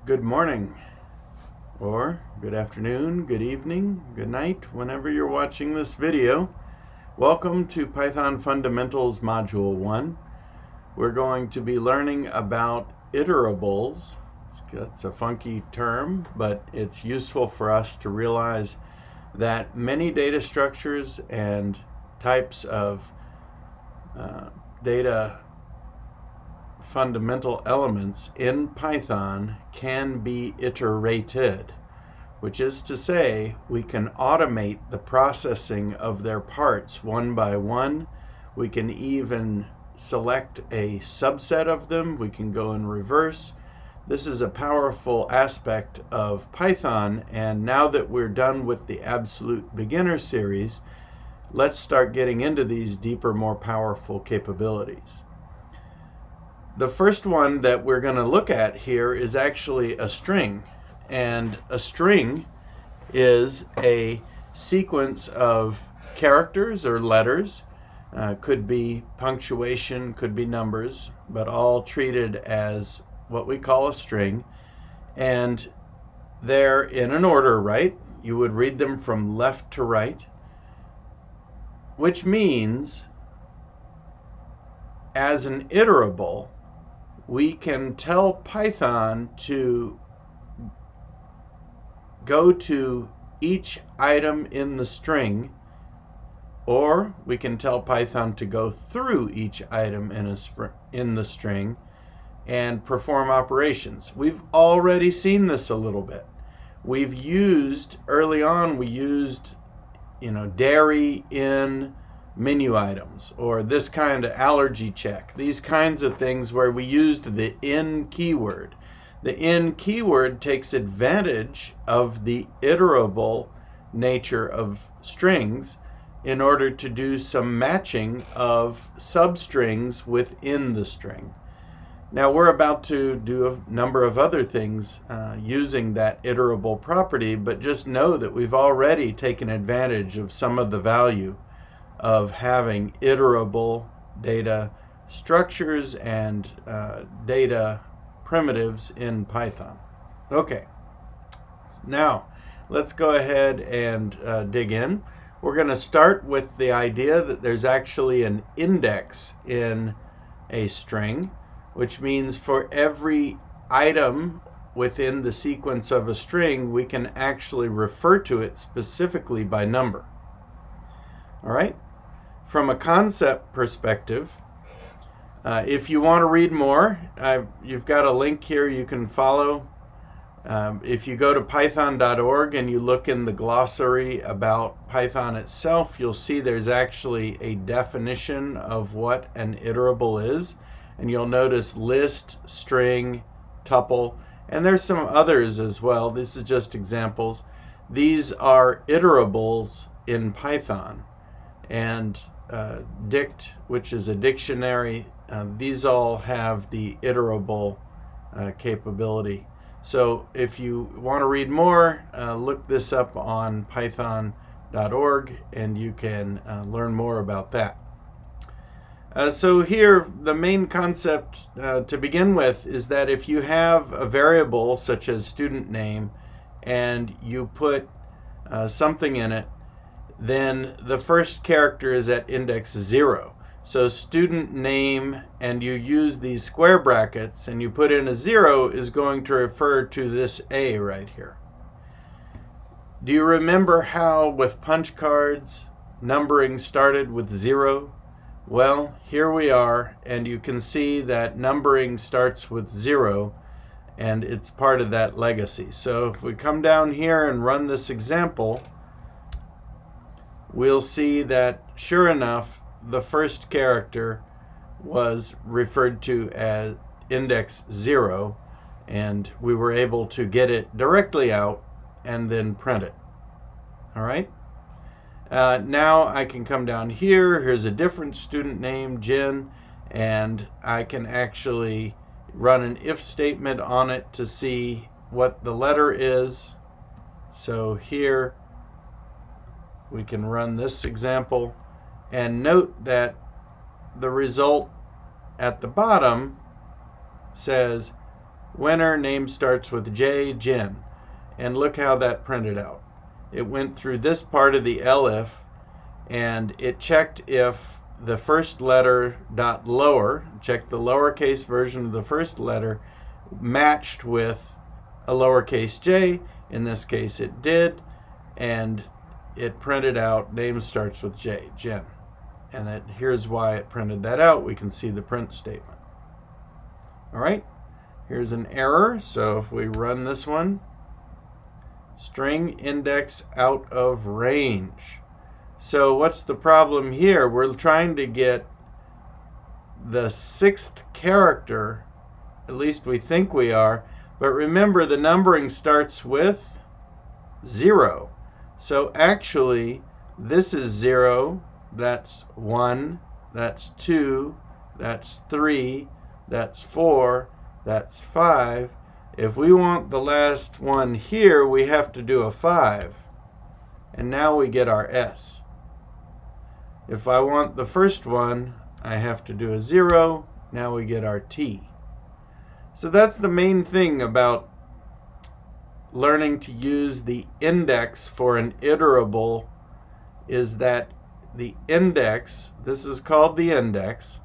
Good morning, or good afternoon, good evening, good night, whenever you're watching this video. Welcome to Python Fundamentals Module 1. We're going to be learning about iterables. It's a funky term, but it's useful for us to realize that many data structures and types of data fundamental elements in Python can be iterated, which is to say we can automate the processing of their parts one by one. We can even select a subset of them. We can go in reverse. This is a powerful aspect of Python, and now that we're done with the Absolute Beginner series, let's start getting into these deeper, more powerful capabilities. The first one that we're going to look at here is actually a string. And a string is a sequence of characters or letters. Could be punctuation, could be numbers, but all treated as what we call a string. And they're in an order, right? You would read them from left to right, which means as an iterable, we can tell Python to go to each item in the string, or we can tell Python to go through each item in the string and perform operations. We've already seen this a little bit. Early on, we used dairy in menu items, or this kind of allergy check, these kinds of things where we used the in keyword. The in keyword takes advantage of the iterable nature of strings in order to do some matching of substrings within the string. Now we're about to do a number of other things using that iterable property, but just know that we've already taken advantage of some of the value of having iterable data structures and data primitives in Python. Okay, now let's go ahead and dig in. We're going to start with the idea that there's actually an index in a string, which means for every item within the sequence of a string, we can actually refer to it specifically by number. All right? From a concept perspective, if you want to read more, you've got a link here you can follow. If you go to python.org and you look in the glossary about Python itself, you'll see there's actually a definition of what an iterable is. And you'll notice list, string, tuple, and there's some others as well. This is just examples. These are iterables in Python. And dict, which is a dictionary, these all have the iterable capability. So if you want to read more, look this up on python.org and you can learn more about that. So here, the main concept to begin with is that if you have a variable such as student name and you put something in it, then the first character is at index 0. So student name, and you use these square brackets, and you put in a 0 is going to refer to this A right here. Do you remember how with punch cards, numbering started with 0? Well, here we are, and you can see that numbering starts with 0, and it's part of that legacy. So if we come down here and run this example, we'll see that sure enough, the first character was referred to as index 0, and we were able to get it directly out and then print it. All right? Now I can come down here. Here's a different student name, Jen, and I can actually run an if statement on it to see what the letter is. So here we can run this example and note that the result at the bottom says Winner, name starts with J, Jen. And look how that printed out. It went through this part of the elif, and it checked if the first letter dot lower, checked the lowercase version of the first letter, matched with a lowercase j. In this case it did, and it printed out name starts with J, Jen. And here's why it printed that out. We can see the print statement. All right, here's an error. So if we run this one, string index out of range. So what's the problem here? We're trying to get the 6th character, at least we think we are, but remember the numbering starts with 0. So actually this is 0, that's 1, that's 2, that's 3, that's 4, that's 5. If we want the last one here, we have to do a 5. And now we get our S. If I want the first one, I have to do a 0. Now we get our T. So that's the main thing about learning to use the index for an iterable, is that the index, this is called the index,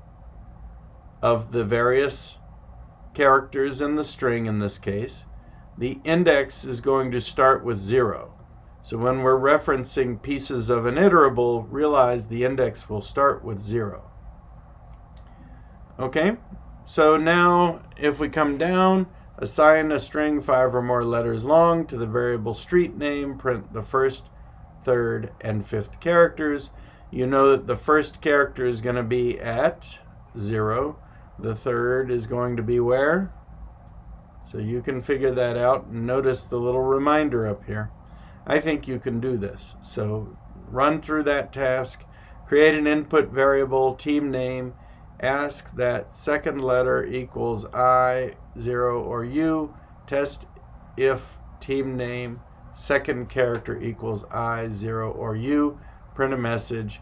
of the various characters in the string in this case, the index is going to start with 0. So when we're referencing pieces of an iterable, realize the index will start with 0. Okay, so now if we come down, assign a string 5 or more letters long to the variable street name, print the first, third, and 5th characters. You know that the first character is going to be at 0. The third is going to be where? So you can figure that out. Notice the little reminder up here. I think you can do this. So run through that task, create an input variable, team name, ask that second letter equals I, 0, or U, test if team name, second character equals I, 0, or U, print a message,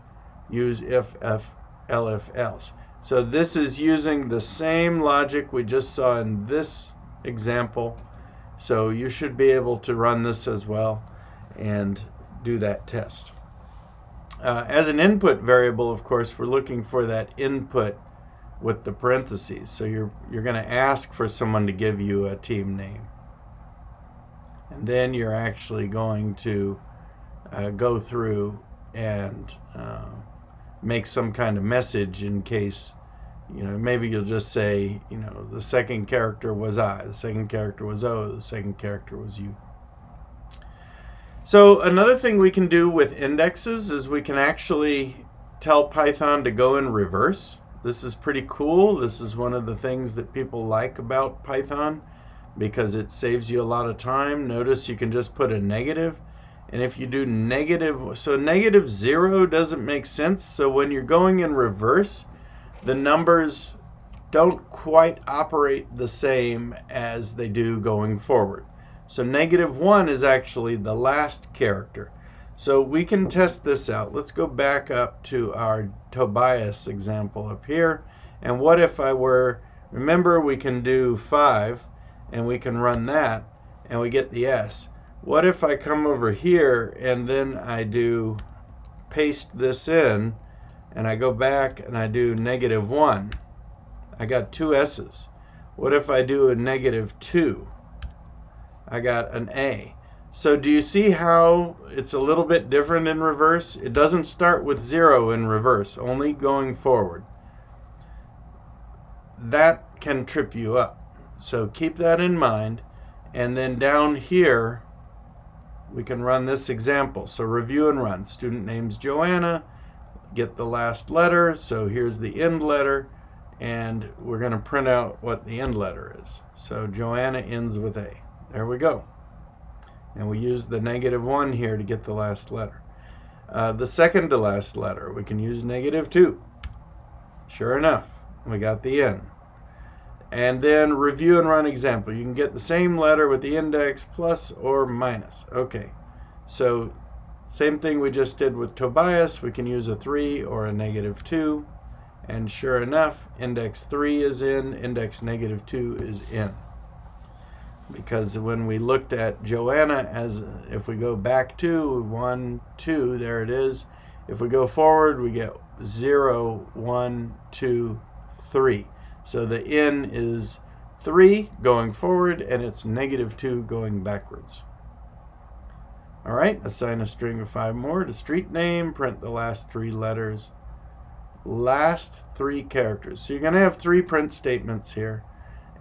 use if, elif, else. So this is using the same logic we just saw in this example. So you should be able to run this as well and do that test. As an input variable, of course, we're looking for that input with the parentheses. So you're going to ask for someone to give you a team name. And then you're actually going to go through and make some kind of message in case, maybe you'll just say, the second character was I, the second character was O, the second character was U. So another thing we can do with indexes is we can actually tell Python to go in reverse. This is pretty cool. This is one of the things that people like about Python because it saves you a lot of time. Notice you can just put a negative. And if you do negative, so negative 0 doesn't make sense. So when you're going in reverse, the numbers don't quite operate the same as they do going forward. So negative 1 is actually the last character. So we can test this out. Let's go back up to our Tobias example up here. And what if I were, remember we can do 5 and we can run that and we get the S. What if I come over here and then I do paste this in and I go back and I do negative 1? I got 2 S's. What if I do a negative 2? I got an A. So do you see how it's a little bit different in reverse? It doesn't start with 0 in reverse, only going forward. That can trip you up. So keep that in mind. And then down here, we can run this example. So review and run. Student name's Joanna. Get the last letter. So here's the end letter. And we're going to print out what the end letter is. So Joanna ends with A. There we go. And we use the negative 1 here to get the last letter. The second to last letter, we can use negative 2. Sure enough, we got the N. And then review and run example. You can get the same letter with the index plus or minus. Okay, so same thing we just did with Tobias. We can use a 3 or a negative 2. And sure enough, index 3 is in, index negative 2 is in. because when we looked at Joanna, as if we go back to 1, 2, there it is. If we go forward, we get 0, 1, 2, 3. So the n is 3 going forward, and it's -2 going backwards. All right, assign a string of 5 more to street name, print the last 3 letters, last 3 characters. So you're going to have 3 print statements here,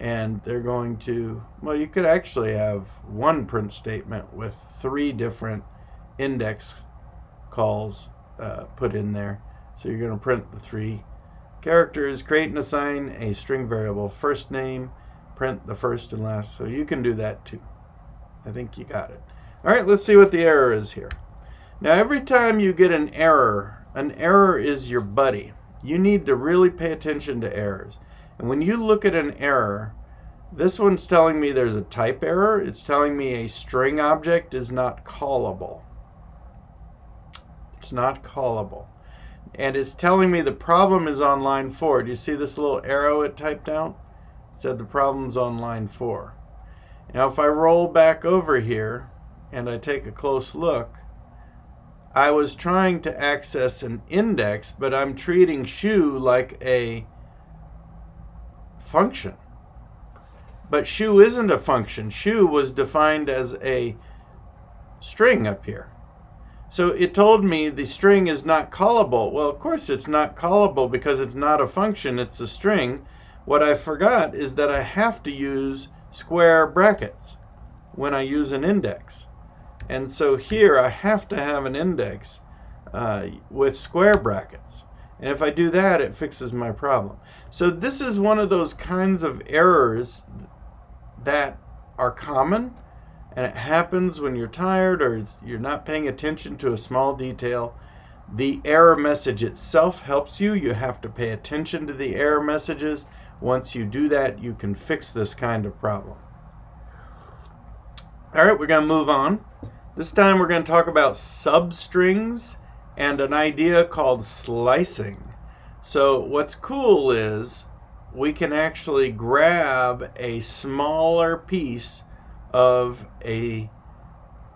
and they're going to, well, you could actually have 1 print statement with 3 different index calls put in there. So you're going to print the 3 characters, create and assign a string variable first name, print the first and last. So you can do that too. I think you got it. All right, let's see what the error is here. Now, every time you get an error is your buddy. You need to really pay attention to errors. And when you look at an error, this one's telling me there's a type error. It's telling me a string object is not callable. It's not callable. And it's telling me the problem is on line 4. Do you see this little arrow it typed out? It said the problem's on line 4. Now, if I roll back over here, and I take a close look, I was trying to access an index, but I'm treating shoe like a function. But shoe isn't a function. Shoe was defined as a string up here. So it told me the string is not callable. Well, of course it's not callable because it's not a function, it's a string. What I forgot is that I have to use square brackets when I use an index. And so here I have to have an index with square brackets. And if I do that, it fixes my problem. So this is one of those kinds of errors that are common, and it happens when you're tired or you're not paying attention to a small detail. The error message itself helps you. You have to pay attention to the error messages. Once you do that, you can fix this kind of problem. All right, we're going to move on. This time we're going to talk about substrings and an idea called slicing. So what's cool is we can actually grab a smaller piece of an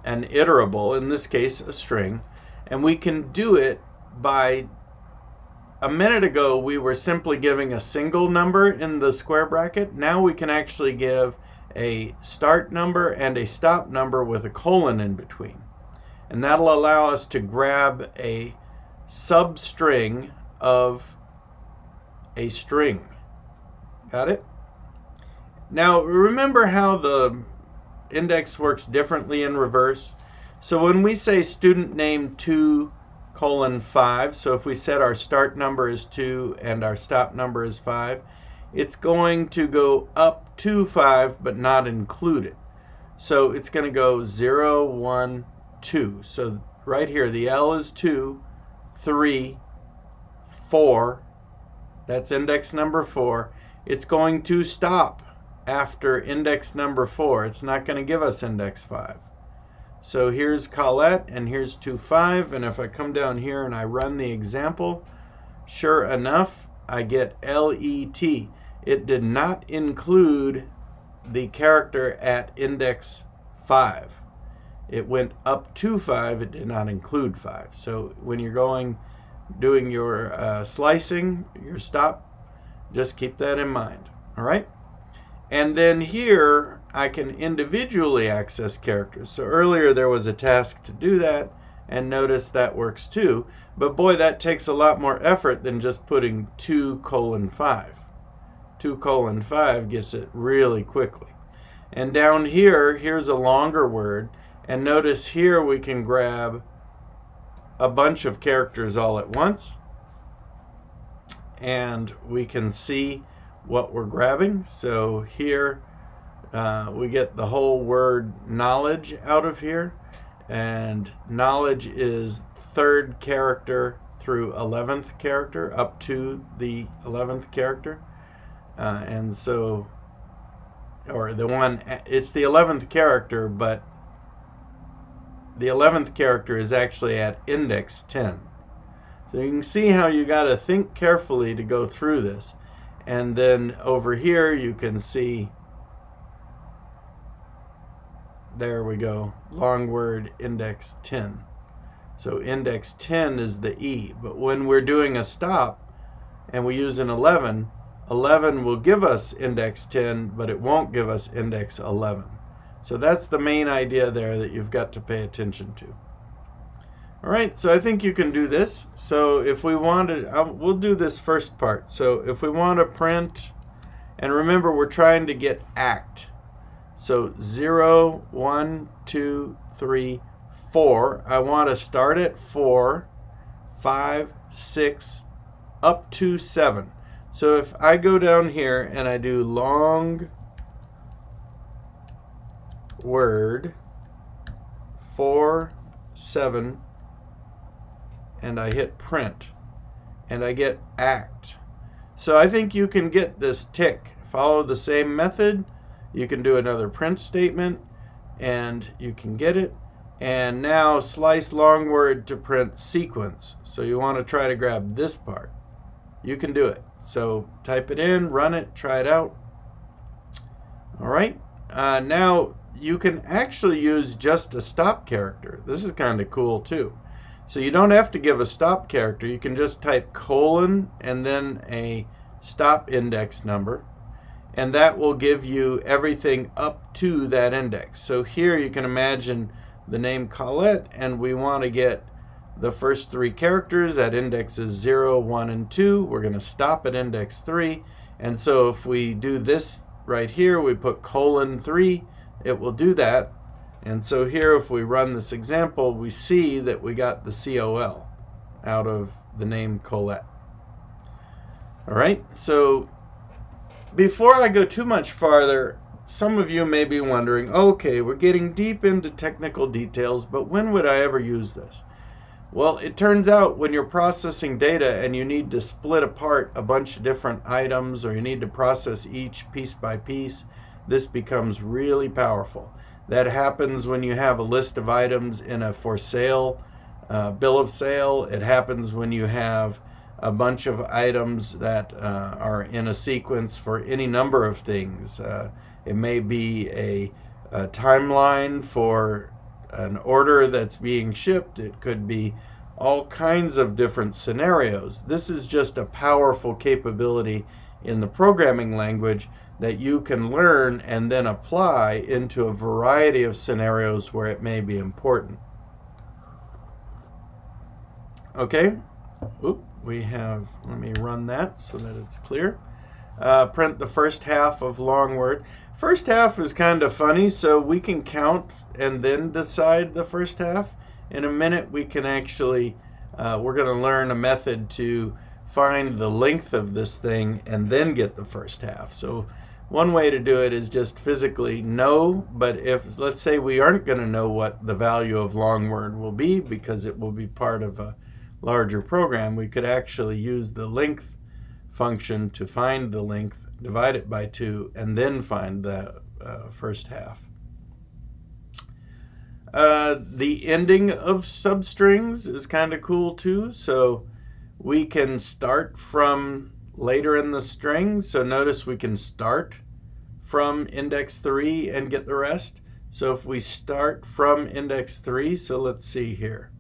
iterable, in this case a string, and we can do it by, a minute ago we were simply giving a single number in the square bracket. Now we can actually give a start number and a stop number with a colon in between. And that'll allow us to grab a substring of a string. Got it? Now remember how the index works differently in reverse. So when we say student name 2 colon 5, so if we set our start number as 2 and our stop number is 5, it's going to go up to 5 but not include it. So it's going to go 0, 1, 2. So right here the L is 2, 3, 4. That's index number 4. It's going to stop after index number 4. It's not going to give us index 5. So here's Colette and here's 2, 5. And if I come down here and I run the example, sure enough, I get LET. It did not include the character at index 5. It went up to 5. It did not include 5. So when you're doing your slicing, your stop, just keep that in mind. All right? And then here I can individually access characters. So earlier there was a task to do that, and notice that works too. But boy, that takes a lot more effort than just putting 2 colon 5. 2 colon 5 gets it really quickly. And down here, here's a longer word. And notice here we can grab a bunch of characters all at once. And we can see what we're grabbing. So here we get the whole word knowledge out of here. And knowledge is 3rd character through 11th character, up to the 11th character. And so, or the one, it's the 11th character, but the 11th character is actually at index 10. So you can see how you got to think carefully to go through this. And then over here you can see there we go, long word index 10. So index 10 is the E. But when we're doing a stop and we use an 11, 11 will give us index 10, but it won't give us index 11. So that's the main idea there that you've got to pay attention to. All right, so I think you can do this. So if we wanted, we'll do this first part. So if we want to print, and remember we're trying to get act. So 0, 1, 2, 3, 4. I want to start at 4, 5, 6, up to 7. So if I go down here and I do long word 4, 7, and I hit print, and I get act. So I think you can get this tick. Follow the same method. You can do another print statement, and you can get it. And now slice long word to print sequence. So you want to try to grab this part. You can do it. So type it in, run it, try it out. All right. Now you can actually use just a stop character. This is kind of cool too. So you don't have to give a stop character. You can just type colon and then a stop index number, and that will give you everything up to that index. So here you can imagine the name Colette, and we want to get the first 3 characters at indexes 0, 1, and 2. We're going to stop at index 3. And so if we do this right here, we put colon 3, it will do that. And so here, if we run this example, we see that we got the COL out of the name Colette. All right, so before I go too much farther, some of you may be wondering, okay, we're getting deep into technical details, but when would I ever use this? Well, it turns out when you're processing data and you need to split apart a bunch of different items, or you need to process each piece by piece, this becomes really powerful. That happens when you have a list of items in a for sale bill of sale. It happens when you have a bunch of items that are in a sequence for any number of things. It may be a timeline for an order that's being shipped. It could be all kinds of different scenarios. This is just a powerful capability in the programming language that you can learn and then apply into a variety of scenarios where it may be important. Okay, we have, let me run that so that it's clear. Print the first half of long word. First half is kind of funny, so we can count and then decide the first half. In a minute we can actually, we're going to learn a method to find the length of this thing and then get the first half. So one way to do it is just physically know, but if, let's say we aren't going to know what the value of long word will be because it will be part of a larger program, we could actually use the length function to find the length, divide it by 2, and then find the first half. The ending of substrings is kind of cool too. So we can start from later in the string. So notice we can start from index 3 and get the rest. So if we start from index 3, so let's see here.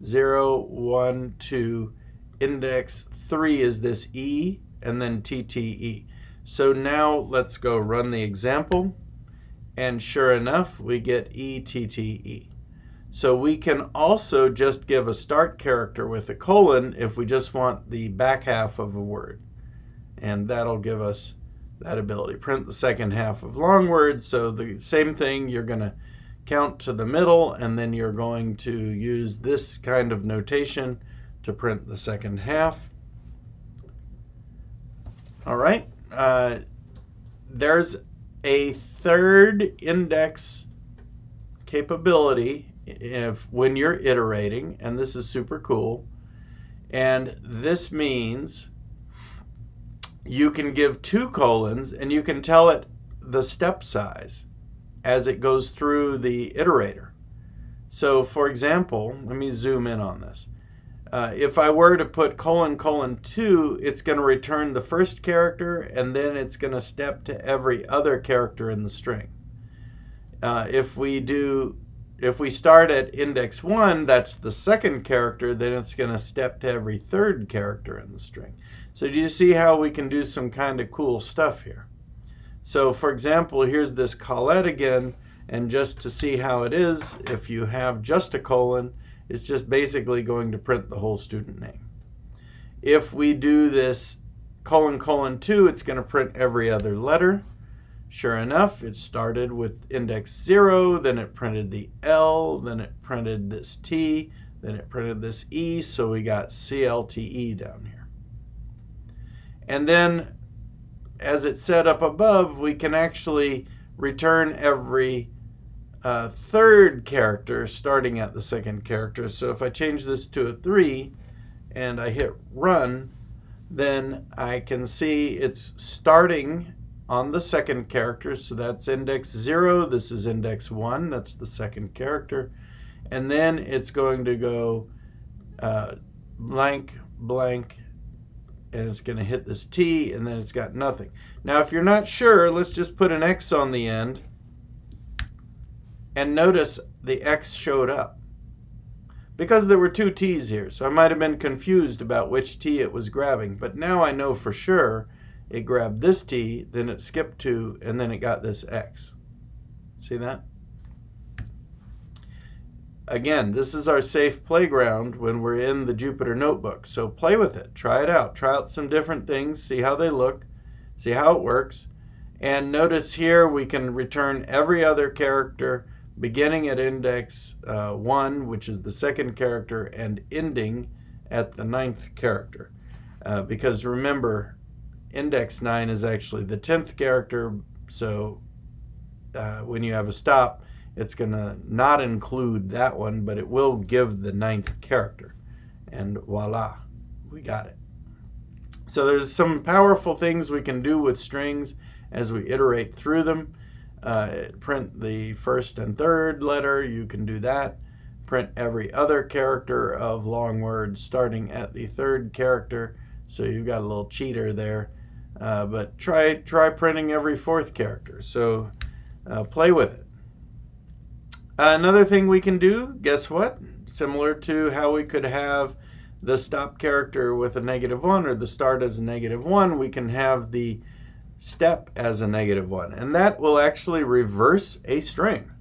0, 1, 2, index 3 is this E, and then TTE. So now let's go run the example, and sure enough, we get ETTE. So we can also just give a start character with a colon if we just want the back half of a word, and that'll give us that ability. Print the second half of long words. So the same thing, you're going to count to the middle, and then you're going to use this kind of notation to print the second half. All right. There's a third index capability when you're iterating, and this is super cool. And this means you can give 2 colons, and you can tell it the step size as it goes through the iterator. So for example, let me zoom in on this. If I were to put colon, colon 2, it's going to return the first character, and then it's going to step to every other character in the string. If we start at index 1, that's the second character, then it's going to step to every third character in the string. So do you see how we can do some kind of cool stuff here? So for example, here's this collet again, and just to see how it is, if you have just a colon, it's just basically going to print the whole student name. If we do this : 2, it's going to print every other letter. Sure enough, it started with index 0, then it printed the L, then it printed this T, then it printed this E, so we got CLTE down here. And then, as it said up above, we can actually return every third character starting at the second character. So if I change this to a 3 and I hit run, then I can see it's starting on the second character. So that's index 0, this is index 1, that's the second character. And then it's going to go blank, blank, and it's going to hit this T, and then it's got nothing. Now if you're not sure, let's just put an X on the end, and notice the X showed up. Because there were 2 T's here, so I might have been confused about which T it was grabbing, but now I know for sure it grabbed this T, then it skipped 2, and then it got this X. See that? Again, this is our safe playground when we're in the Jupyter notebook. So play with it, try it out. Try out some different things, see how they look, see how it works. And notice here we can return every other character beginning at index 1, which is the second character, and ending at the 9th character. Because remember, index 9 is actually the 10th character, so when you have a stop, it's going to not include that one, but it will give the 9th character. And voila, we got it. So there's some powerful things we can do with strings as we iterate through them. Print the first and third letter, you can do that. Print every other character of long words starting at the third character. So you've got a little cheater there. But try printing every fourth character. So play with it. Another thing we can do, guess what? Similar to how we could have the stop character with a -1 or the start as a -1, we can have the step as a -1. And that will actually reverse a string.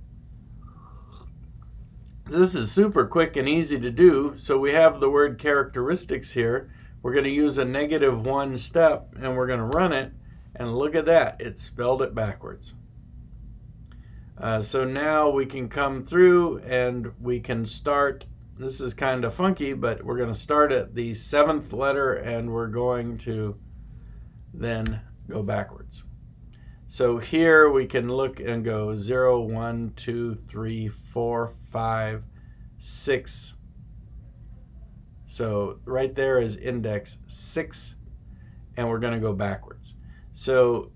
This is super quick and easy to do. So we have the word characteristics here. We're going to use a -1 step, and we're going to run it. And look at that. It spelled it backwards. So now we can come through and we can start. This is kind of funky, but we're going to start at the 7th letter, and we're going to then go backwards. So here we can look and go 0, 1, 2, 3, 4, 5, 6. So right there is index 6, and we're going to go backwards. So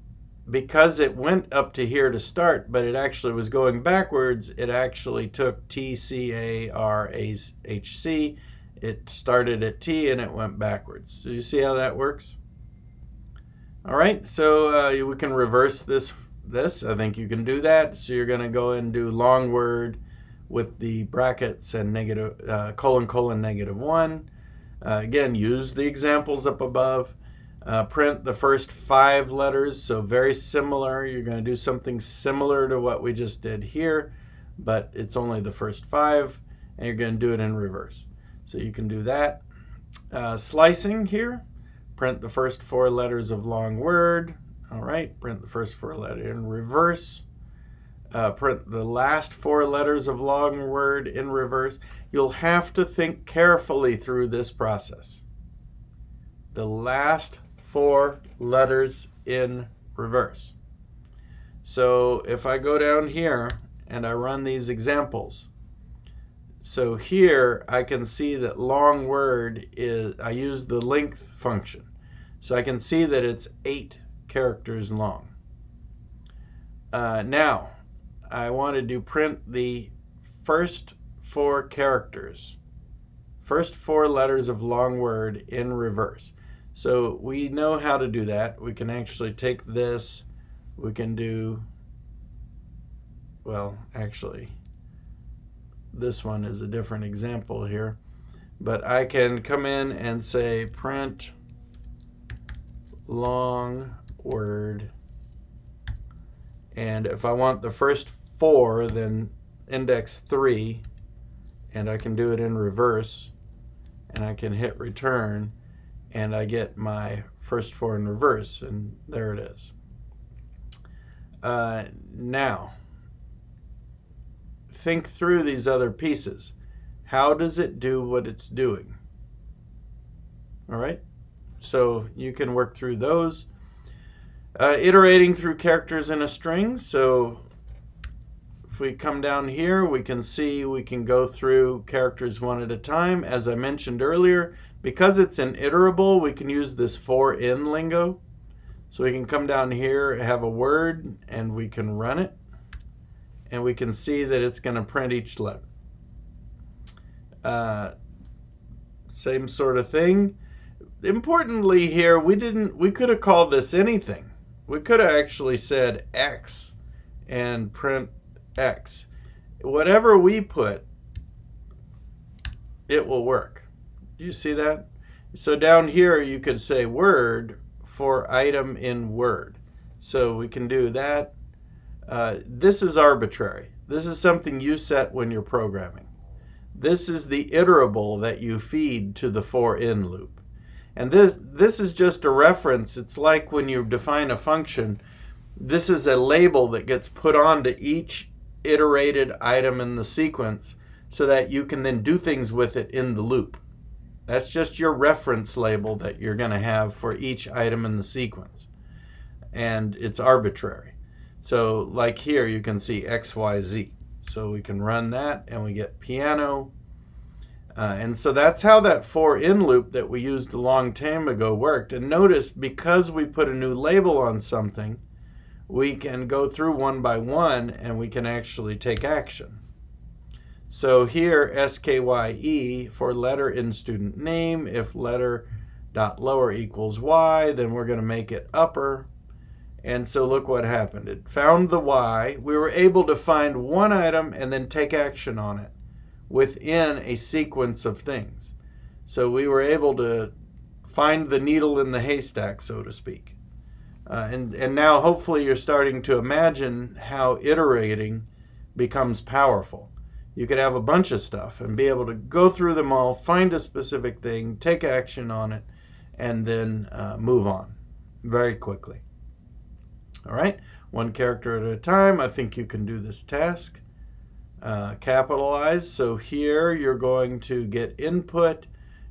because it went up to here to start, but it actually was going backwards, it actually took T, C, A, R, A, H, C. It started at T and it went backwards. So you see how that works? All right, so we can reverse this. I think you can do that. So you're going to go and do long word with the brackets and colon, -1. Again, use the examples up above. Print the first 5 letters, so very similar. You're going to do something similar to what we just did here, but it's only the first 5, and you're going to do it in reverse. So you can do that. Slicing here, print the first 4 letters of long word. All right, print the first 4 letters in reverse. Print the last 4 letters of long word in reverse. You'll have to think carefully through this process. The last 4 letters in reverse. So if I go down here and I run these examples, so here I can see that long word is, I use the length function. So I can see that it's 8 characters long. Now I wanted to print the first 4 characters, first 4 letters of long word in reverse. So we know how to do that. We can actually take this, we can do well, actually, this one is a different example here. But I can come in and say print long word. And if I want the first 4, then index 3. And I can do it in reverse. And I can hit return. And I get my first 4 in reverse. And there it is. Now, think through these other pieces. How does it do what it's doing? All right, so you can work through those. Iterating through characters in a string. So if we come down here, we can see we can go through characters one at a time. As I mentioned earlier, because it's an iterable, we can use this for in lingo. So we can come down here, have a word, and we can run it. And we can see that it's going to print each letter. Same sort of thing. Importantly here, we could have called this anything. We could have actually said X and print X. Whatever we put, it will work. Do you see that? So down here you could say word for item in word. So we can do that. This is arbitrary. This is something you set when you're programming. This is the iterable that you feed to the for in loop. And this is just a reference. It's like when you define a function, this is a label that gets put onto each iterated item in the sequence so that you can then do things with it in the loop. That's just your reference label that you're going to have for each item in the sequence. And it's arbitrary. So like here you can see XYZ. So we can run that and we get piano. And so that's how that for in loop that we used a long time ago worked. And notice, because we put a new label on something, we can go through one by one and we can actually take action. So here, SKYE for letter in student name. If letter dot lower equals Y, then we're going to make it upper. And so look what happened. It found the Y. We were able to find one item and then take action on it within a sequence of things. So we were able to find the needle in the haystack, so to speak. And now hopefully you're starting to imagine how iterating becomes powerful. You could have a bunch of stuff and be able to go through them all, find a specific thing, take action on it, and then move on very quickly. All right, one character at a time. I think you can do this task. Capitalize. So here you're going to get input.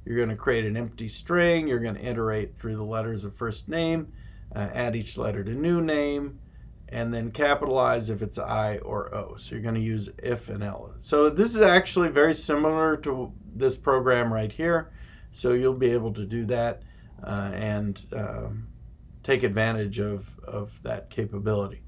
You're going to create an empty string. You're going to iterate through the letters of first name, add each letter to new name, and then capitalize if it's I or O. So you're going to use if and L. So this is actually very similar to this program right here. So you'll be able to do that and take advantage of that capability.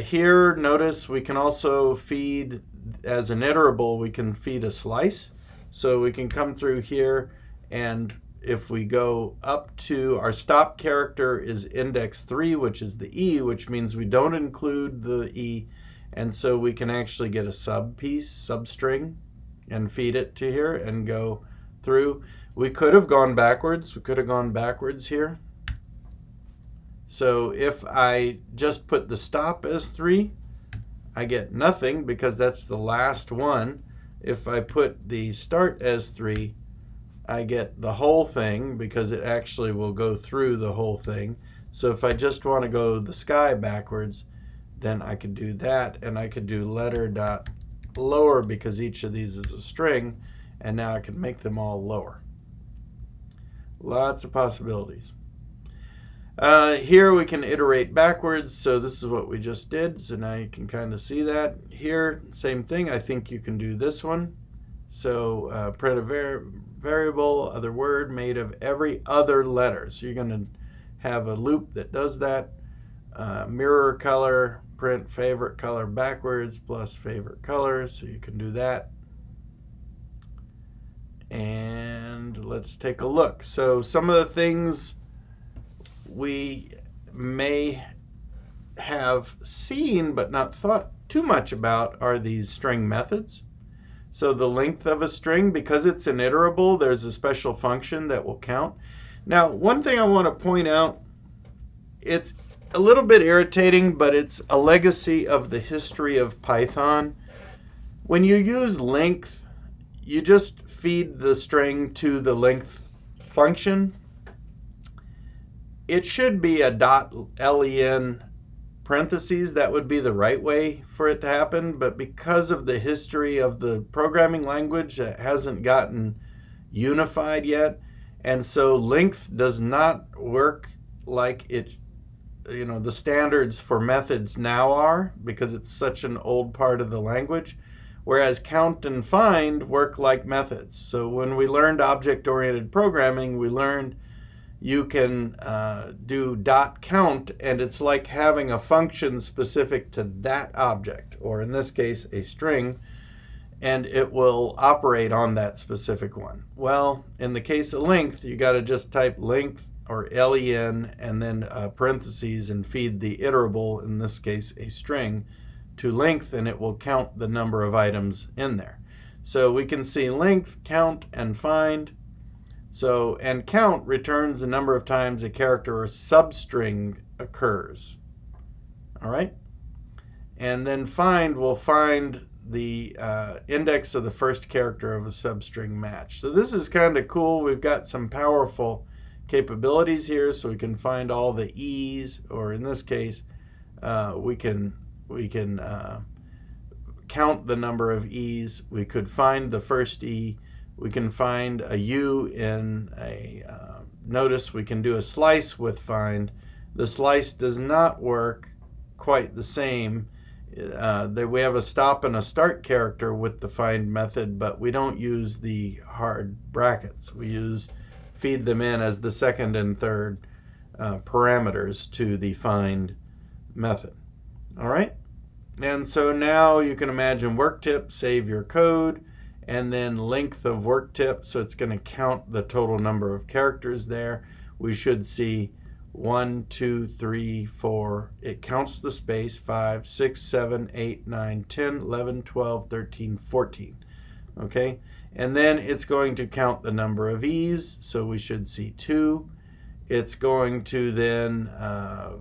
Here, notice we can also feed, as an iterable, we can feed a slice. So we can come through here, and if we go up to our stop character is index 3, which is the E, which means we don't include the E. And so we can actually get a substring, and feed it to here and go through. We could have gone backwards. We could have gone backwards here. So if I just put the stop as 3, I get nothing because that's the last one. If I put the start as 3, I get the whole thing because it actually will go through the whole thing. So if I just want to go the sky backwards, then I could do that, and I could do letter dot lower because each of these is a string, and now I can make them all lower. Lots of possibilities. Here we can iterate backwards, so this is what we just did, so now you can kind of see that. Here, same thing, I think you can do this one. So print a variable, other word, made of every other letter. So you're going to have a loop that does that. Mirror color, print favorite color backwards plus favorite color, so you can do that. And let's take a look. So some of the things we may have seen but not thought too much about are these string methods. So the length of a string, because it's an iterable, there's a special function that will count. Now, one thing I want to point out, it's a little bit irritating, but it's a legacy of the history of Python. When you use length, you just feed the string to the length function. It should be a .len parentheses. That would be the right way for it to happen, but because of the history of the programming language, it hasn't gotten unified yet, and so length does not work like it, the standards for methods now are, because it's such an old part of the language, whereas count and find work like methods. So when we learned object-oriented programming, we learned you can do .count, and it's like having a function specific to that object, or in this case, a string, and it will operate on that specific one. Well, in the case of length, you got to just type length or len and then parentheses and feed the iterable, in this case a string, to length, and it will count the number of items in there. So we can see length, count, and find. So, and count returns the number of times a character or substring occurs. All right? And then find will find the index of the first character of a substring match. So this is kind of cool. We've got some powerful capabilities here, so we can find all the E's, or in this case, we can count the number of E's. We could find the first E. We can find a U in a, notice we can do a slice with find. The slice does not work quite the same. We have a stop and a start character with the find method, but we don't use the hard brackets. We feed them in as the second and third parameters to the find method. All right? And so now you can imagine work tip, save your code, and then length of work tip, so it's going to count the total number of characters there. We should see 1, 2, 3, 4. It counts the space, 5, 6, 7, 8, 9, 10, 11, 12, 13, 14. Okay? And then it's going to count the number of E's, so we should see 2. It's going to then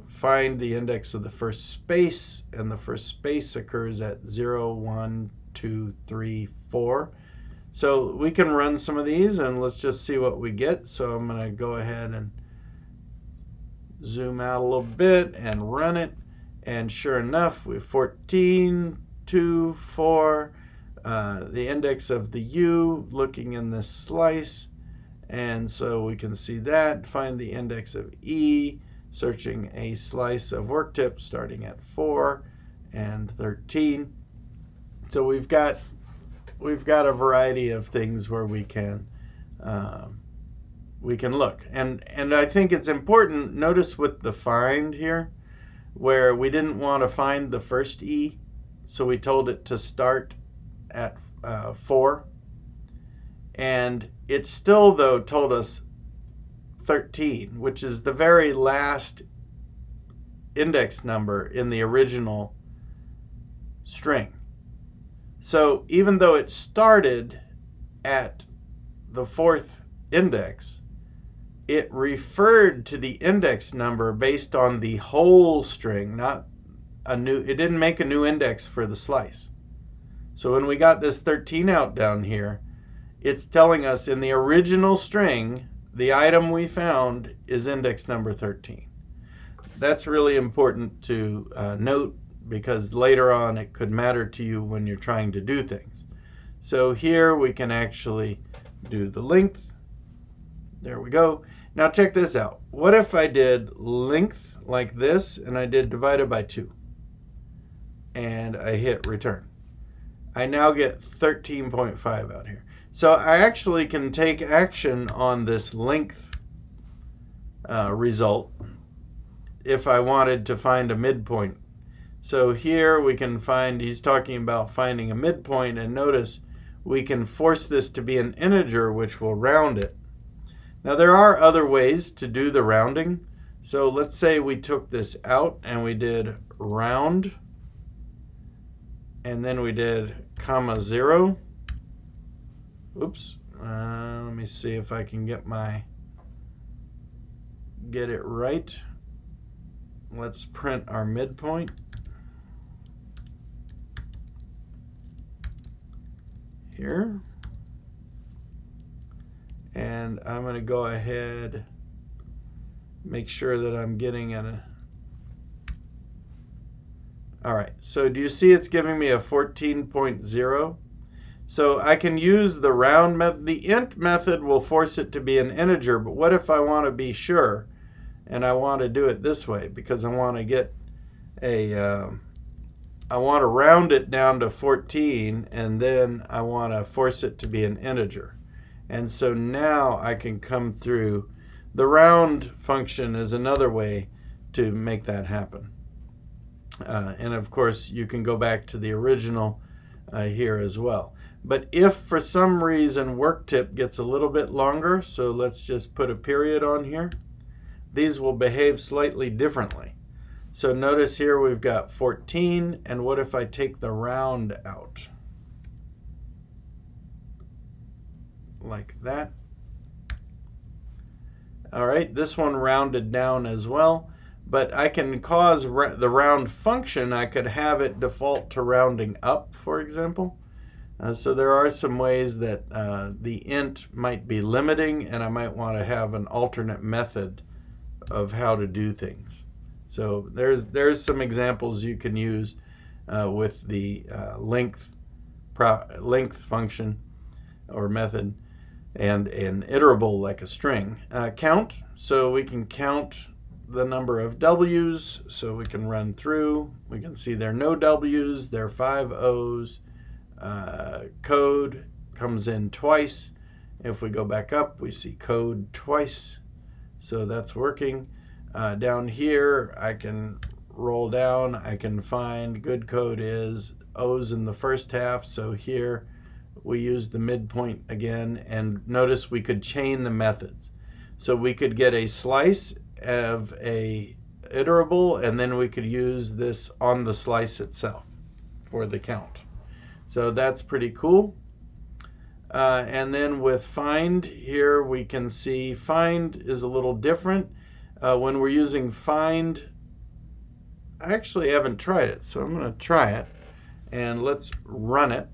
find the index of the first space, and the first space occurs at 0, 1, 2, 3, 4. So we can run some of these, and let's just see what we get. So I'm going to go ahead and zoom out a little bit and run it. And sure enough, we have 14, 2, 4, the index of the U looking in this slice. And so we can see that, find the index of E, searching a slice of work tip starting at 4 and 13. So we've got a variety of things where we can look. And I think it's important, notice with the find here, where we didn't want to find the first E, so we told it to start at 4. And it still, though, told us 13, which is the very last index number in the original string. So even though it started at the 4th index, it referred to the index number based on the whole string, it didn't make a new index for the slice. So when we got this 13 out down here, it's telling us in the original string, the item we found is index number 13. That's really important to note, because later on it could matter to you when you're trying to do things. So here we can actually do the length. There we go. Now check this out. What if I did length like this, and I did divided by 2, and I hit return? I now get 13.5 out here. So I actually can take action on this length result if I wanted to find a midpoint. So here we can find, he's talking about finding a midpoint, and notice we can force this to be an integer, which will round it. Now there are other ways to do the rounding. So let's say we took this out and we did round and then we did comma 0. Oops. Let me see if I can get it right. Let's print our midpoint. Here. And I'm going to go ahead, make sure that I'm getting all right, so do you see it's giving me a 14.0? So I can use the round method. The int method will force it to be an integer, but what if I want to be sure and I want to do it this way because I want to get I want to round it down to 14 and then I want to force it to be an integer. And so now I can come through. The round function is another way to make that happen. And of course, you can go back to the original here as well. But if for some reason work tip gets a little bit longer, so let's just put a period on here, these will behave slightly differently. So notice here we've got 14, and what if I take the round out? Like that. All right, this one rounded down as well, but I can cause the round function, I could have it default to rounding up, for example. So there are some ways that the int might be limiting, and I might want to have an alternate method of how to do things. So there's some examples you can use with the length function or method, and an iterable like a string. Count, so we can count the number of W's, so we can run through. We can see there are no W's, there are 5 O's. Code comes in twice. If we go back up, we see code twice, so that's working. Down here, I can roll down. I can find good code is O's in the first half, so here we use the midpoint again, and notice we could chain the methods. So we could get a slice of a iterable, and then we could use this on the slice itself for the count. So that's pretty cool. And then with find here, we can see find is a little different. When we're using find, I actually haven't tried it, so I'm going to try it, and let's run it.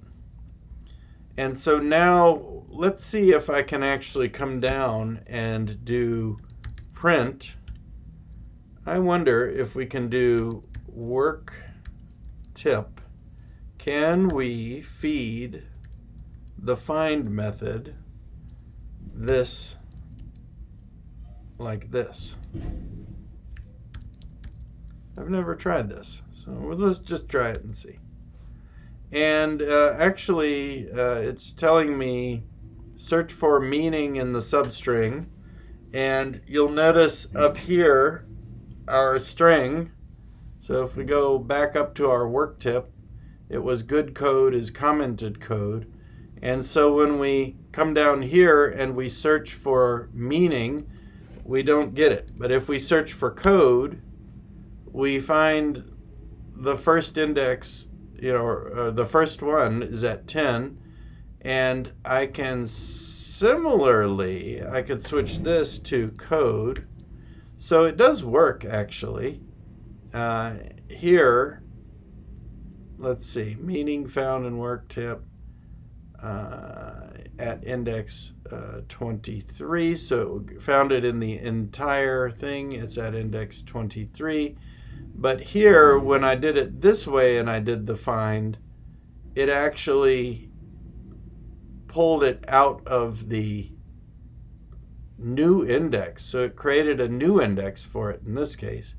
And so now let's see if I can actually come down and do print. I wonder if we can do work tip. Can we feed the find method this like this? I've never tried this, so let's just try it and see. And actually, it's telling me search for meaning in the substring, and you'll notice up here our string. So if we go back up to our work tip, it was good code is commented code. And so when we come down here and we search for meaning, we don't get it. But if we search for code, we find the first index, the first one is at 10. And I can similarly, I could switch this to code. So it does work actually. Here, let's see, meaning found in work tip at index 23. So found it in the entire thing. It's at index 23. But here, when I did it this way and I did the find, it actually pulled it out of the new index. So it created a new index for it in this case.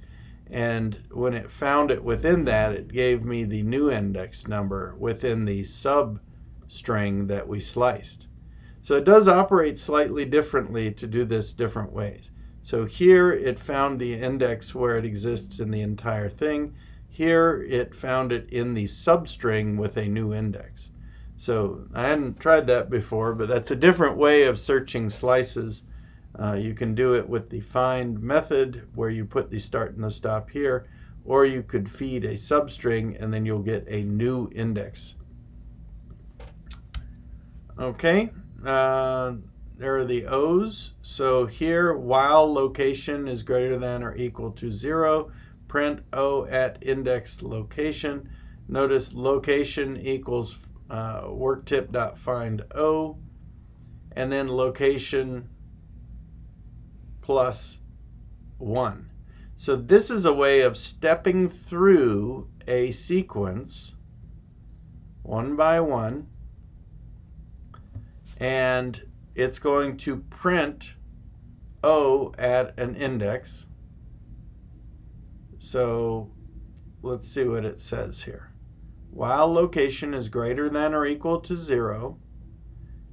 And when it found it within that, it gave me the new index number within the substring that we sliced. So it does operate slightly differently to do this different ways. So here it found the index where it exists in the entire thing. Here it found it in the substring with a new index. So I hadn't tried that before, but that's a different way of searching slices. You can do it with the find method where you put the start and the stop here, or you could feed a substring and then you'll get a new index. Okay, there are the O's. So here, while location is greater than or equal to 0, print O at index location. Notice location equals worktip.find O, and then location plus 1. So this is a way of stepping through a sequence one by one, and it's going to print O at an index. So let's see what it says here. While location is greater than or equal to 0,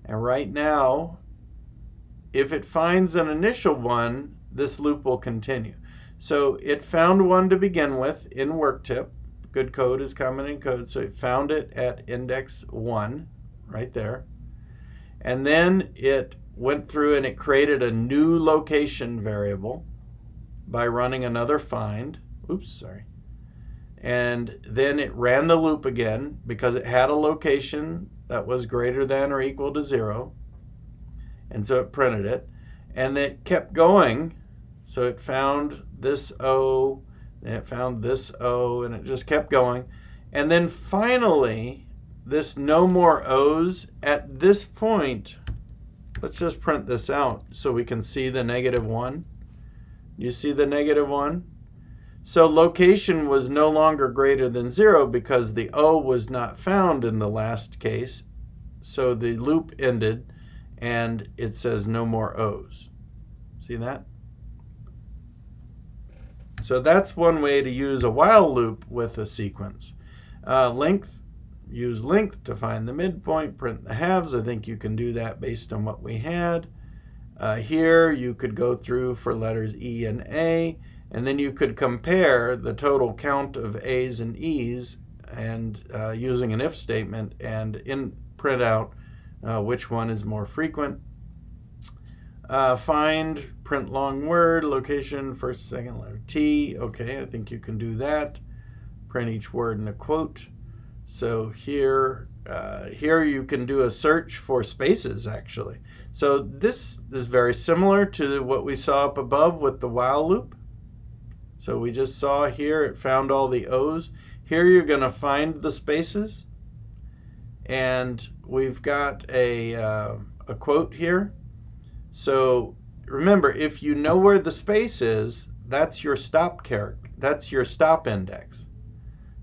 and right now, if it finds an initial one, this loop will continue. So it found one to begin with in worktip. Good code is common in code. So it found it at index 1, right there. And then it went through and it created a new location variable by running another find. Oops, sorry. And then it ran the loop again because it had a location that was greater than or equal to 0. And so it printed it. And it kept going. So it found this O, then it found this O, and it just kept going. And then finally, this no more O's, at this point, let's just print this out so we can see the -1. You see the -1? So location was no longer greater than 0 because the O was not found in the last case. So the loop ended and it says no more O's. See that? So that's one way to use a while loop with a sequence. Length, use length to find the midpoint, print the halves. I think you can do that based on what we had. Here you could go through for letters E and A, and then you could compare the total count of A's and E's and using an if statement and print out which one is more frequent. Find, print long word, location, first, second letter T. Okay, I think you can do that. Print each word in a quote. So here you can do a search for spaces, actually. So this is very similar to what we saw up above with the while loop. So we just saw here it found all the O's. Here you're going to find the spaces. And we've got a quote here. So remember, if you know where the space is, that's your stop character. That's your stop index.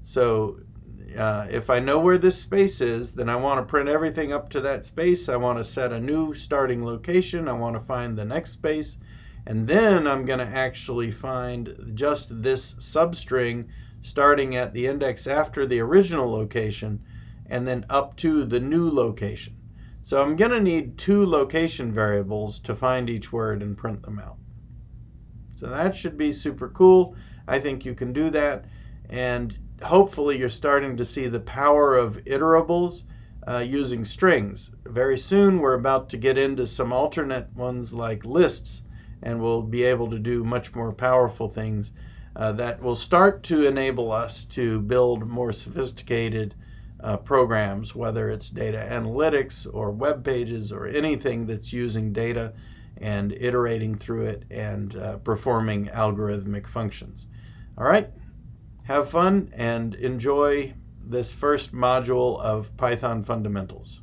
So if I know where this space is, then I want to print everything up to that space. I want to set a new starting location. I want to find the next space. And then I'm going to actually find just this substring starting at the index after the original location and then up to the new location. So I'm going to need 2 location variables to find each word and print them out. So that should be super cool. I think you can do that. And hopefully you're starting to see the power of iterables using strings. Very soon we're about to get into some alternate ones like lists, and we'll be able to do much more powerful things that will start to enable us to build more sophisticated programs, whether it's data analytics or web pages or anything that's using data and iterating through it and performing algorithmic functions. All right, have fun and enjoy this first module of Python fundamentals.